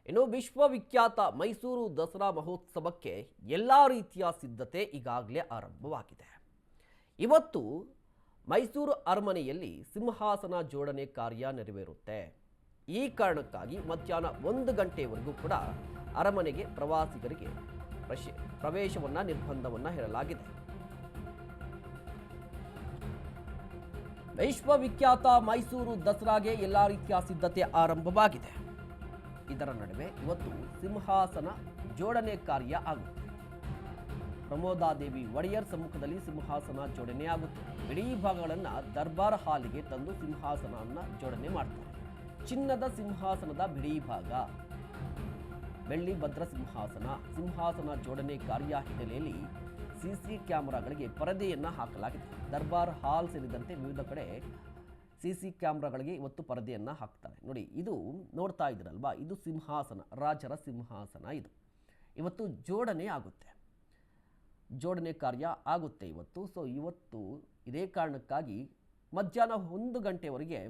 ಇನ್ನು ವಿಶ್ವವಿಖ್ಯಾತ ಮೈಸೂರು ದಸರಾ ಮಹೋತ್ಸವಕ್ಕೆ ಎಲ್ಲ ರೀತಿಯ ಸಿದ್ಧತೆ ಈಗಾಗಲೇ ಆರಂಭವಾಗಿದೆ. ಇವತ್ತು ಮೈಸೂರು ಅರಮನೆಯಲ್ಲಿ ಸಿಂಹಾಸನ ಜೋಡಣೆ ಕಾರ್ಯ ನೆರವೇರುತ್ತೆ. ಈ ಕಾರಣಕ್ಕಾಗಿ ಮಧ್ಯಾಹ್ನ 1 ಗಂಟೆವರೆಗೂ ಕೂಡ ಅರಮನೆಗೆ ಪ್ರವಾಸಿಗರಿಗೆ ಪ್ರವೇಶವನ್ನ ನಿರ್ಬಂಧವನ್ನ ಹೇರಲಾಗಿದೆ. ವಿಶ್ವವಿಖ್ಯಾತ ಮೈಸೂರು ದಸರಾಗೆ ಎಲ್ಲ ರೀತಿಯ ಸಿದ್ಧತೆ ಆರಂಭವಾಗಿದೆ. ಇದರ ನಡುವೆ ಇವತ್ತು ಸಿಂಹಾಸನ ಜೋಡಣೆ ಕಾರ್ಯ ಆಗುತ್ತೆ. ಪ್ರಮೋದಾದೇವಿ ಒಡೆಯರ್ ಸಮ್ಮುಖದಲ್ಲಿ ಸಿಂಹಾಸನ ಜೋಡಣೆ ಆಗುತ್ತೆ. ಇಡೀ ಭಾಗಗಳನ್ನು ದರ್ಬಾರ್ ಹಾಲಿಗೆ ತಂದು ಸಿಂಹಾಸನವನ್ನು ಜೋಡಣೆ ಮಾಡ್ತಾರೆ. ಚಿನ್ನದ ಸಿಂಹಾಸನದ ಬಿಡಿ ಭಾಗ, ಬೆಳ್ಳಿ ಭದ್ರ ಸಿಂಹಾಸನ ಜೋಡಣೆ ಕಾರ್ಯ ಹಿನ್ನೆಲೆಯಲ್ಲಿ ಸಿಸಿ ಕ್ಯಾಮೆರಾಗಳಿಗೆ ಪರದೆಯನ್ನು ಹಾಕಲಾಗಿದೆ. ದರ್ಬಾರ್ ಹಾಲ್ ಸೇರಿದಂತೆ ವಿವಿಧ ಕಡೆ ಸಿಸಿ ಕ್ಯಾಮ್ರಾಗಳಿಗೆ ಇವತ್ತು ಪರದೆಯನ್ನು ಹಾಕ್ತಾರೆ. ನೋಡಿ, ಇದು ನೋಡ್ತಾ ಇದ್ದೀರಲ್ವಾ, ಇದು ಸಿಂಹಾಸನ, ರಾಜರ ಸಿಂಹಾಸನ. ಇದು ಇವತ್ತು ಜೋಡಣೆ ಆಗುತ್ತೆ, ಜೋಡಣೆ ಕಾರ್ಯ ಆಗುತ್ತೆ ಇವತ್ತು. ಸೊ ಇವತ್ತು ಇದೇ ಕಾರಣಕ್ಕಾಗಿ ಮಧ್ಯಾಹ್ನ 1 ಗಂಟೆವರೆಗೆ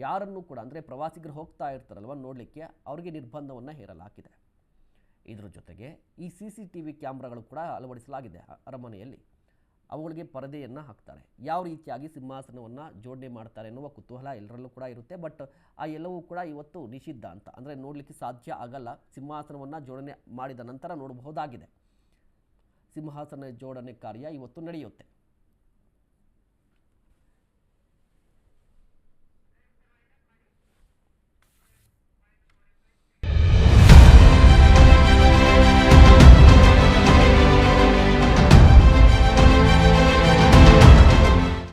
ಯಾರನ್ನು ಕೂಡ, ಅಂದರೆ ಪ್ರವಾಸಿಗರು ಹೋಗ್ತಾ ಇರ್ತಾರಲ್ವ ನೋಡಲಿಕ್ಕೆ, ಅವರಿಗೆ ನಿರ್ಬಂಧವನ್ನು ಹೇರಲಾಗಿದೆ. ಇದರ ಜೊತೆಗೆ ಈ CCTV ಕ್ಯಾಮ್ರಾಗಳು ಕೂಡ ಅಳವಡಿಸಲಾಗಿದೆ ಅರಮನೆಯಲ್ಲಿ. ಅವುಗಳಿಗೆ ಪರದೆಯನ್ನು ಹಾಕ್ತಾರೆ. ಯಾವ ರೀತಿಯಾಗಿ ಸಿಂಹಾಸನವನ್ನು ಜೋಡಣೆ ಮಾಡ್ತಾರೆ ಎನ್ನುವ ಕುತೂಹಲ ಎಲ್ಲರಲ್ಲೂ ಕೂಡ ಇರುತ್ತೆ. ಬಟ್ ಆ ಎಲ್ಲವೂ ಕೂಡ ಇವತ್ತು ನಿಷಿದ್ಧ ಅಂತ, ಅಂದರೆ ನೋಡಲಿಕ್ಕೆ ಸಾಧ್ಯ ಆಗಲ್ಲ. ಸಿಂಹಾಸನವನ್ನು ಜೋಡಣೆ ಮಾಡಿದ ನಂತರ ನೋಡಬಹುದಾಗಿದೆ. ಸಿಂಹಾಸನ ಜೋಡಣೆ ಕಾರ್ಯ ಇವತ್ತು ನಡೆಯುತ್ತೆ.